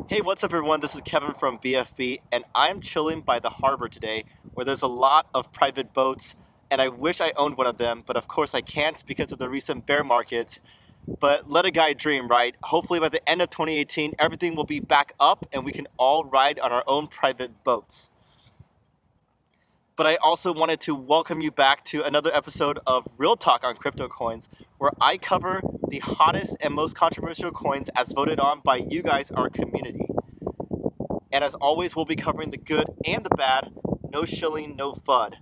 Hey, what's up everyone? This is Kevin from BFB, and I'm chilling by the harbor today where there's a lot of private boats, and I wish I owned one of them, but of course I can't because of the recent bear market. But let a guy dream, right? Hopefully by the end of 2018, everything will be back up and we can all ride on our own private boats. But I also wanted to welcome you back to another episode of Real Talk on Crypto Coins, where I cover the hottest and most controversial coins as voted on by you guys, our community. And as always, we'll be covering the good and the bad. No shilling, no FUD.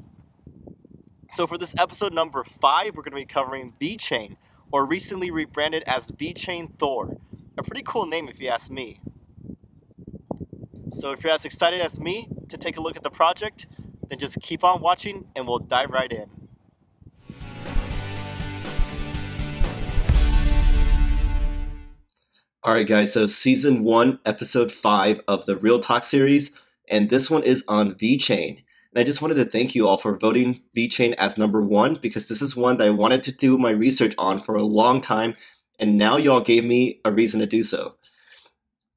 So for this episode number 5, we're going to be covering VeChain, or recently rebranded as VeChain Thor. A pretty cool name if you ask me. So if you're as excited as me to take a look at the project, then just keep on watching and we'll dive right in. Alright guys, so Season 1, Episode 5 of the Real Talk series, and this one is on VeChain. And I just wanted to thank you all for voting VeChain as number 1, because this is one that I wanted to do my research on for a long time, and now y'all gave me a reason to do so.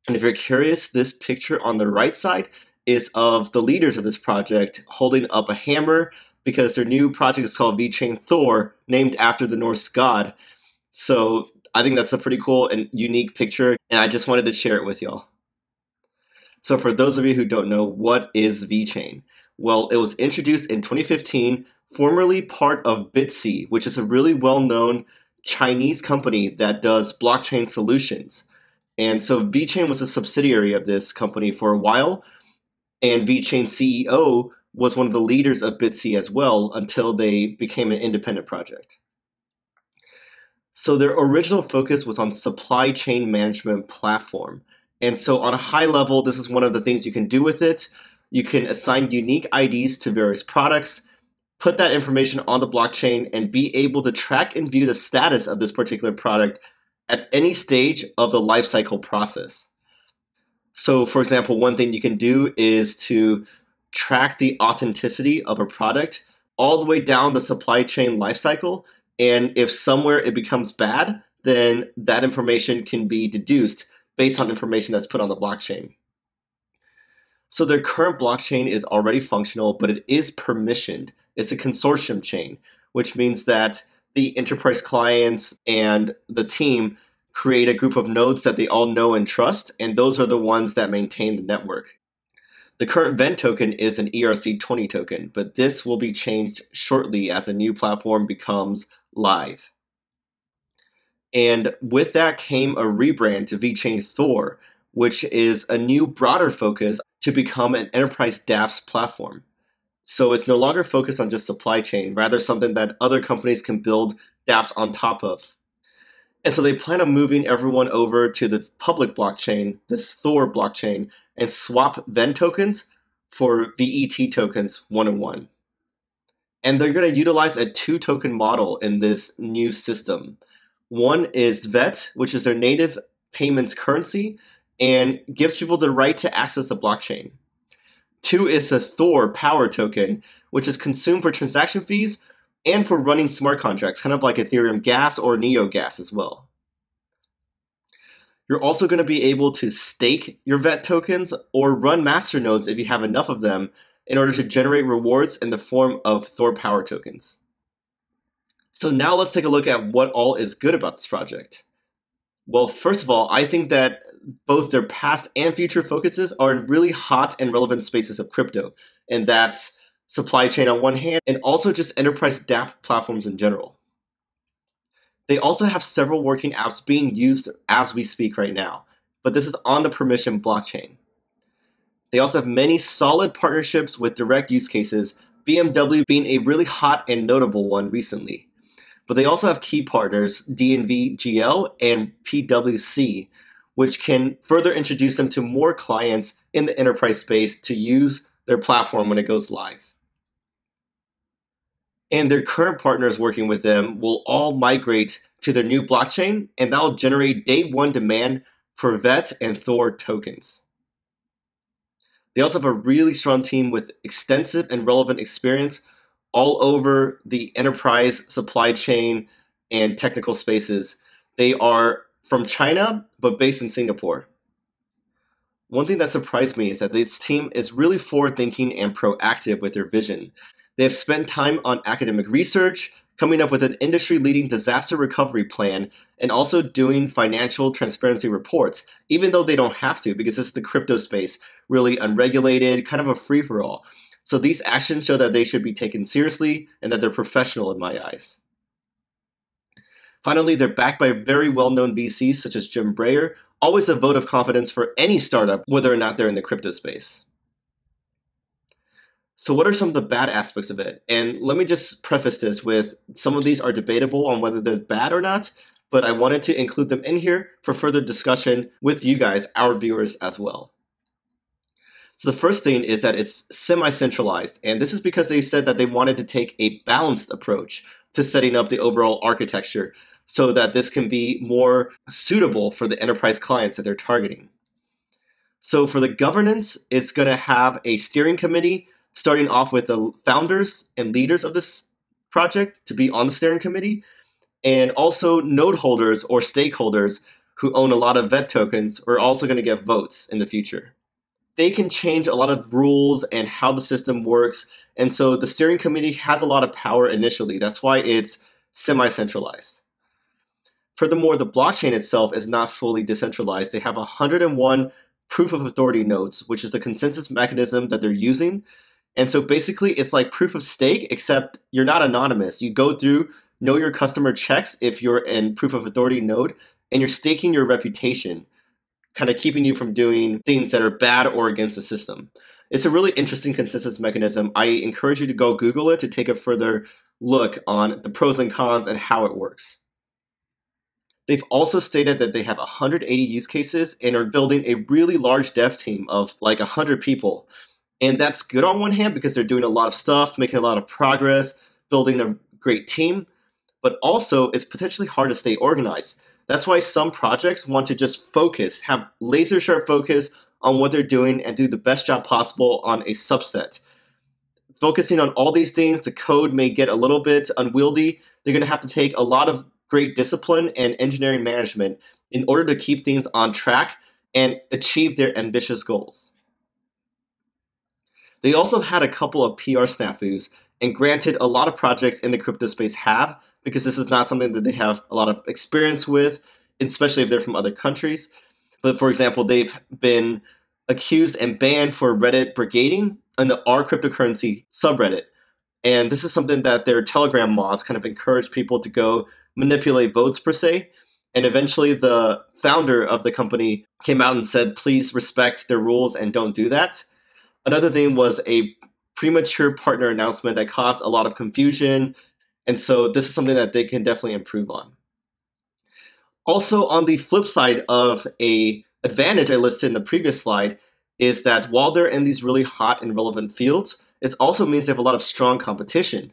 And if you're curious, this picture on the right side is of the leaders of this project holding up a hammer, because their new project is called VeChain Thor, named after the Norse god. So I think that's a pretty cool and unique picture, and I just wanted to share it with y'all. So for those of you who don't know, what is VeChain? Well, it was introduced in 2015, formerly part of BitC, which is a really well-known Chinese company that does blockchain solutions. And so VeChain was a subsidiary of this company for a while, and VeChain CEO was one of the leaders of BitC as well until they became an independent project. So their original focus was on supply chain management platform. And so on a high level, this is one of the things you can do with it. You can assign unique IDs to various products, put that information on the blockchain, and be able to track and view the status of this particular product at any stage of the lifecycle process. So for example, one thing you can do is to track the authenticity of a product all the way down the supply chain lifecycle. And if somewhere it becomes bad, then that information can be deduced based on information that's put on the blockchain. So their current blockchain is already functional, but it is permissioned. It's a consortium chain, which means that the enterprise clients and the team create a group of nodes that they all know and trust, and those are the ones that maintain the network. The current VEN token is an ERC20 token, but this will be changed shortly as the new platform becomes live. And with that came a rebrand to VeChain Thor, which is a new broader focus to become an enterprise DApps platform. So it's no longer focused on just supply chain, rather something that other companies can build dApps on top of. And so they plan on moving everyone over to the public blockchain, this Thor blockchain, and swap VEN tokens for VET tokens 1-on-1. And they're going to utilize a 2-token model in this new system. One is VET, which is their native payments currency, and gives people the right to access the blockchain. 2 is a Thor power token, which is consumed for transaction fees and for running smart contracts, kind of like Ethereum Gas or Neo Gas as well. You're also going to be able to stake your VET tokens or run masternodes if you have enough of them in order to generate rewards in the form of Thor power tokens. So now let's take a look at what all is good about this project. Well, first of all, I think that both their past and future focuses are in really hot and relevant spaces of crypto, and that's supply chain on one hand, and also just enterprise DApp platforms in general. They also have several working apps being used as we speak right now, but this is on the permission blockchain. They also have many solid partnerships with direct use cases, BMW being a really hot and notable one recently. But they also have key partners, DNV GL and PwC, which can further introduce them to more clients in the enterprise space to use their platform when it goes live. And their current partners working with them will all migrate to their new blockchain, and that will generate day one demand for VET and Thor tokens. They also have a really strong team with extensive and relevant experience all over the enterprise, supply chain, and technical spaces. They are from China, but based in Singapore. One thing that surprised me is that this team is really forward-thinking and proactive with their vision. They have spent time on academic research, coming up with an industry-leading disaster recovery plan, and also doing financial transparency reports, even though they don't have to because it's the crypto space, really unregulated, kind of a free-for-all. So these actions show that they should be taken seriously and that they're professional in my eyes. Finally, they're backed by very well-known VCs such as Jim Breyer, always a vote of confidence for any startup, whether or not they're in the crypto space. So what are some of the bad aspects of it? And let me just preface this with some of these are debatable on whether they're bad or not, but I wanted to include them in here for further discussion with you guys, our viewers as well. So the first thing is that it's semi-centralized, and this is because they said that they wanted to take a balanced approach to setting up the overall architecture so that this can be more suitable for the enterprise clients that they're targeting. So for the governance, it's going to have a steering committee starting off with the founders and leaders of this project to be on the steering committee, and also node holders or stakeholders who own a lot of VET tokens are also going to get votes in the future. They can change a lot of rules and how the system works, and so the steering committee has a lot of power initially. That's why it's semi-centralized. Furthermore, the blockchain itself is not fully decentralized. They have 101 proof of authority nodes, which is the consensus mechanism that they're using. And so basically, it's like proof of stake, except you're not anonymous. You go through, know your customer checks if you're in proof of authority node, and you're staking your reputation, kind of keeping you from doing things that are bad or against the system. It's a really interesting consensus mechanism. I encourage you to go Google it to take a further look on the pros and cons and how it works. They've also stated that they have 180 use cases and are building a really large dev team of like 100 people. And that's good on one hand because they're doing a lot of stuff, making a lot of progress, building a great team, but also it's potentially hard to stay organized. That's why some projects want to just focus, have laser sharp focus on what they're doing and do the best job possible on a subset. Focusing on all these things, the code may get a little bit unwieldy. They're going to have to take a lot of great discipline and engineering management in order to keep things on track and achieve their ambitious goals. They also had a couple of PR snafus, and granted, a lot of projects in the crypto space have, because this is not something that they have a lot of experience with, especially if they're from other countries. But for example, they've been accused and banned for Reddit brigading on the R cryptocurrency subreddit. And this is something that their Telegram mods kind of encourage people to go manipulate votes per se. And eventually the founder of the company came out and said, please respect their rules and don't do that. Another thing was a premature partner announcement that caused a lot of confusion. And so this is something that they can definitely improve on. Also, on the flip side of an advantage I listed in the previous slide is that while they're in these really hot and relevant fields, it also means they have a lot of strong competition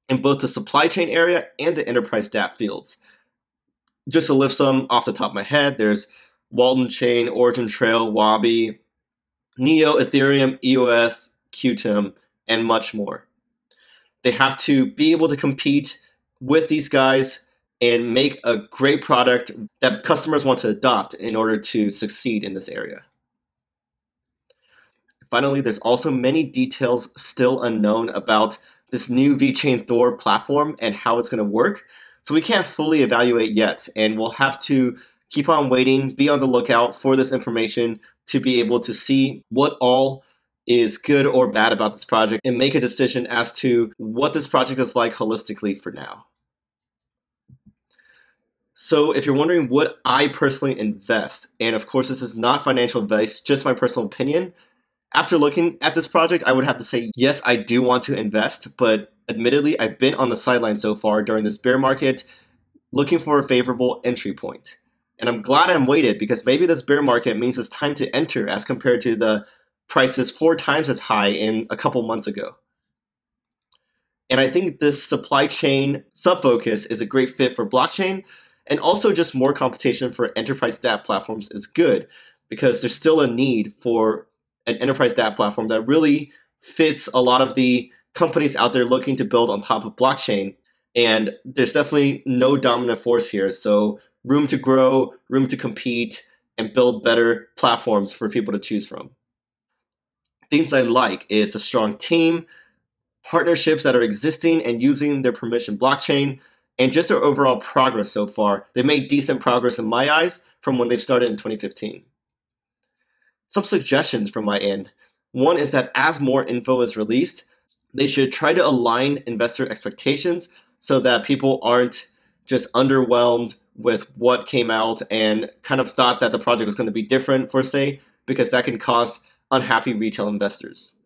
in both the supply chain area and the enterprise DAPP fields. Just to list some off the top of my head, there's Walden Chain, Origin Trail, Wabi, Neo, Ethereum, EOS, Qtum, and much more. They have to be able to compete with these guys and make a great product that customers want to adopt in order to succeed in this area. Finally, there's also many details still unknown about this new VeChain Thor platform and how it's going to work. So we can't fully evaluate yet, and we'll have to keep on waiting, be on the lookout for this information to be able to see what all is good or bad about this project and make a decision as to what this project is like holistically for now. So if you're wondering would I personally invest, and of course this is not financial advice, just my personal opinion, after looking at this project, I would have to say, yes, I do want to invest, but admittedly, I've been on the sidelines so far during this bear market looking for a favorable entry point. And I'm glad I'm waited because maybe this bear market means it's time to enter as compared to the prices 4 times as high in a couple months ago. And I think this supply chain sub-focus is a great fit for blockchain, and also just more competition for enterprise DApp platforms is good because there's still a need for an enterprise DApp platform that really fits a lot of the companies out there looking to build on top of blockchain. And there's definitely no dominant force here. So room to grow, room to compete, and build better platforms for people to choose from. Things I like is a strong team, partnerships that are existing and using their permission blockchain, and just their overall progress so far. They made decent progress in my eyes from when they started in 2015. Some suggestions from my end. One is that as more info is released, they should try to align investor expectations so that people aren't just underwhelmed with what came out and kind of thought that the project was going to be different for say, because that can cause unhappy retail investors.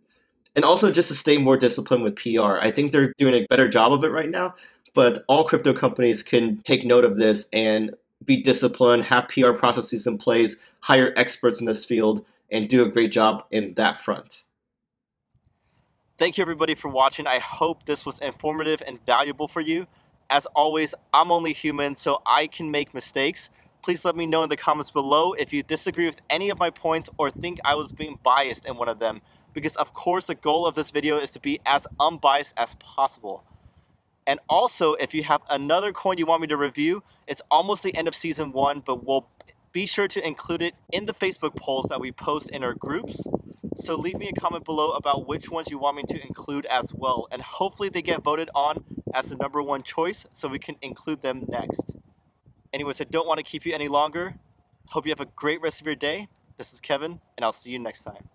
And also just to stay more disciplined with PR. I think they're doing a better job of it right now, but all crypto companies can take note of this and be disciplined, have PR processes in place, hire experts in this field, and do a great job in that front. Thank you everybody for watching. I hope this was informative and valuable for you. As always, I'm only human, so I can make mistakes. Please let me know in the comments below if you disagree with any of my points or think I was being biased in one of them, because of course the goal of this video is to be as unbiased as possible. And also, if you have another coin you want me to review, it's almost the end of season 1, but we'll be sure to include it in the Facebook polls that we post in our groups. So leave me a comment below about which ones you want me to include as well, and hopefully they get voted on as the #1 choice so we can include them next. Anyways, I don't want to keep you any longer. Hope you have a great rest of your day. This is Kevin, and I'll see you next time.